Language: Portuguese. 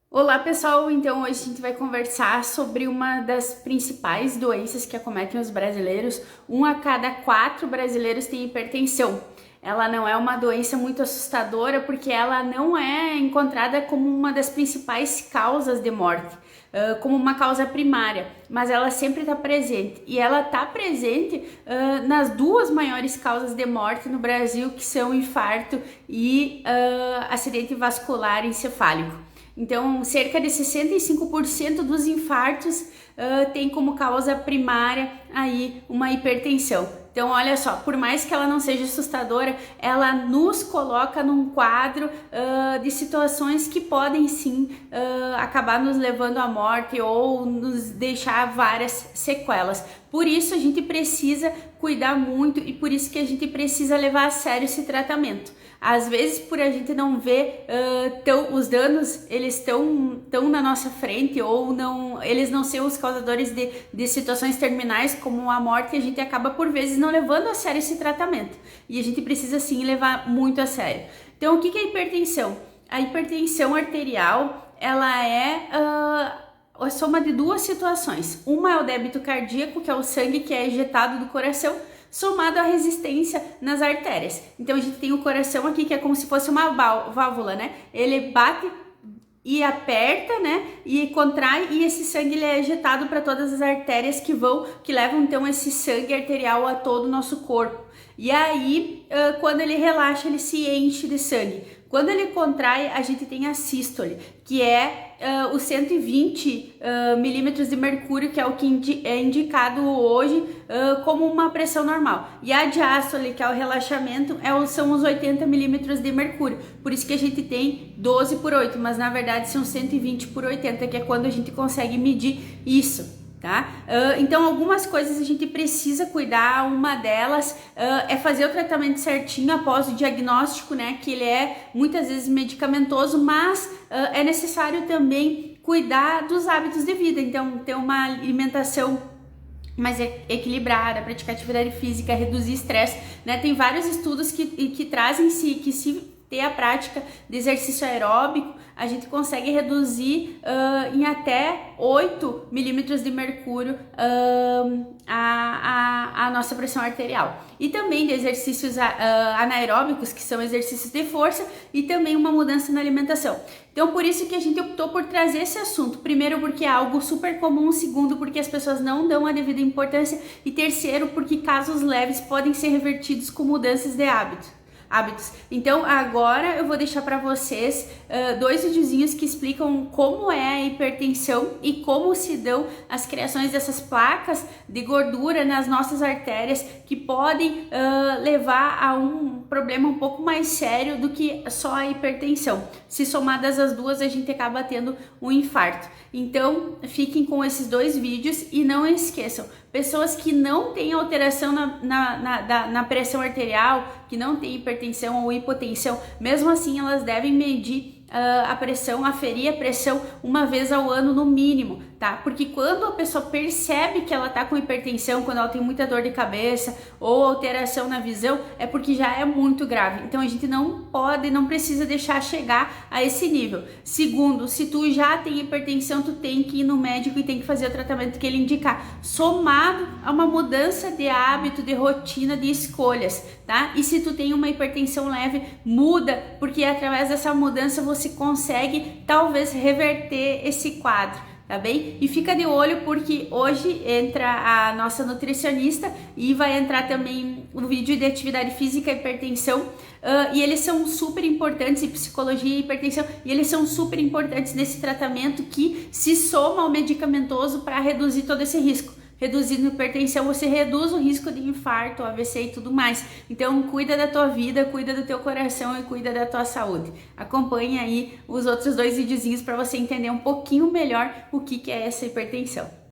Olá pessoal, então hoje a gente vai conversar sobre uma das principais doenças que acometem os brasileiros. Um a cada 4 brasileiros tem hipertensão. Ela não é uma doença muito assustadora porque ela não é encontrada como uma das principais causas de morte, como uma causa primária, mas ela sempre está presente. E ela está presente nas duas maiores causas de morte no Brasil, que são infarto e acidente vascular encefálico. Então, cerca de 65% dos infartos tem como causa primária aí uma hipertensão. Então, olha só, por mais que ela não seja assustadora, ela nos coloca num quadro de situações que podem sim acabar nos levando à morte ou nos deixar várias sequelas. Por isso a gente precisa cuidar muito e por isso que a gente precisa levar a sério esse tratamento. Às vezes, por a gente não ver os danos, eles estão na nossa frente ou não, eles não são os causadores de situações terminais como a morte, a gente acaba por vezes não levando a sério esse tratamento. E a gente precisa sim levar muito a sério. Então, o que é hipertensão? A hipertensão arterial, ela é a soma de duas situações. Uma é o débito cardíaco, que é o sangue que é ejetado do coração, somado à resistência nas artérias. Então a gente tem o coração aqui que é como se fosse uma válvula, né? Ele bate e aperta, né? E contrai e esse sangue ele é ejetado para todas as artérias que levam então esse sangue arterial a todo o nosso corpo. E aí, quando ele relaxa, ele se enche de sangue. Quando ele contrai, a gente tem a sístole, que é os 120 milímetros de mercúrio, que é o que é indicado hoje como uma pressão normal. E a diástole, que é o relaxamento, são os 80 milímetros de mercúrio. Por isso que a gente tem 12 por 8, mas na verdade são 120 por 80, que é quando a gente consegue medir isso. Tá? Então algumas coisas a gente precisa cuidar. Uma delas é fazer o tratamento certinho após o diagnóstico, né, que ele é muitas vezes medicamentoso, mas é necessário também cuidar dos hábitos de vida, então ter uma alimentação mais equilibrada, praticar atividade física, reduzir estresse, né? Tem vários estudos que trazem que se ter a prática de exercício aeróbico, a gente consegue reduzir em até 8 milímetros de mercúrio a nossa pressão arterial. E também de exercícios anaeróbicos, que são exercícios de força, e também uma mudança na alimentação. Então, por isso que a gente optou por trazer esse assunto. Primeiro, porque é algo super comum. Segundo, porque as pessoas não dão a devida importância. E terceiro, porque casos leves podem ser revertidos com mudanças de hábitos. Então agora eu vou deixar para vocês 2 videozinhos que explicam como é a hipertensão e como se dão as criações dessas placas de gordura nas nossas artérias, que podem levar a um problema um pouco mais sério do que só a hipertensão. Se somadas as duas, a gente acaba tendo um infarto. Então fiquem com esses 2 vídeos e não esqueçam, pessoas que não têm alteração na pressão arterial, que não têm hipertensão ou hipotensão, mesmo assim elas devem medir a pressão, aferir a pressão uma vez ao ano no mínimo, tá? Porque quando a pessoa percebe que ela tá com hipertensão, quando ela tem muita dor de cabeça ou alteração na visão, é porque já é muito grave. Então a gente não precisa deixar chegar a esse nível. Segundo, se tu já tem hipertensão, tu tem que ir no médico e tem que fazer o tratamento que ele indicar, somado a uma mudança de hábito, de rotina, de escolhas, tá? E se tu tem uma hipertensão leve, muda, porque através dessa mudança você consegue talvez reverter esse quadro, tá bem? E fica de olho porque hoje entra a nossa nutricionista e vai entrar também o vídeo de atividade física e hipertensão, e eles são super importantes, e psicologia e hipertensão, e eles são super importantes nesse tratamento que se soma ao medicamentoso para reduzir todo esse risco. Reduzindo hipertensão, você reduz o risco de infarto, AVC e tudo mais. Então, cuida da tua vida, cuida do teu coração e cuida da tua saúde. Acompanhe aí os outros 2 videozinhos para você entender um pouquinho melhor o que é essa hipertensão.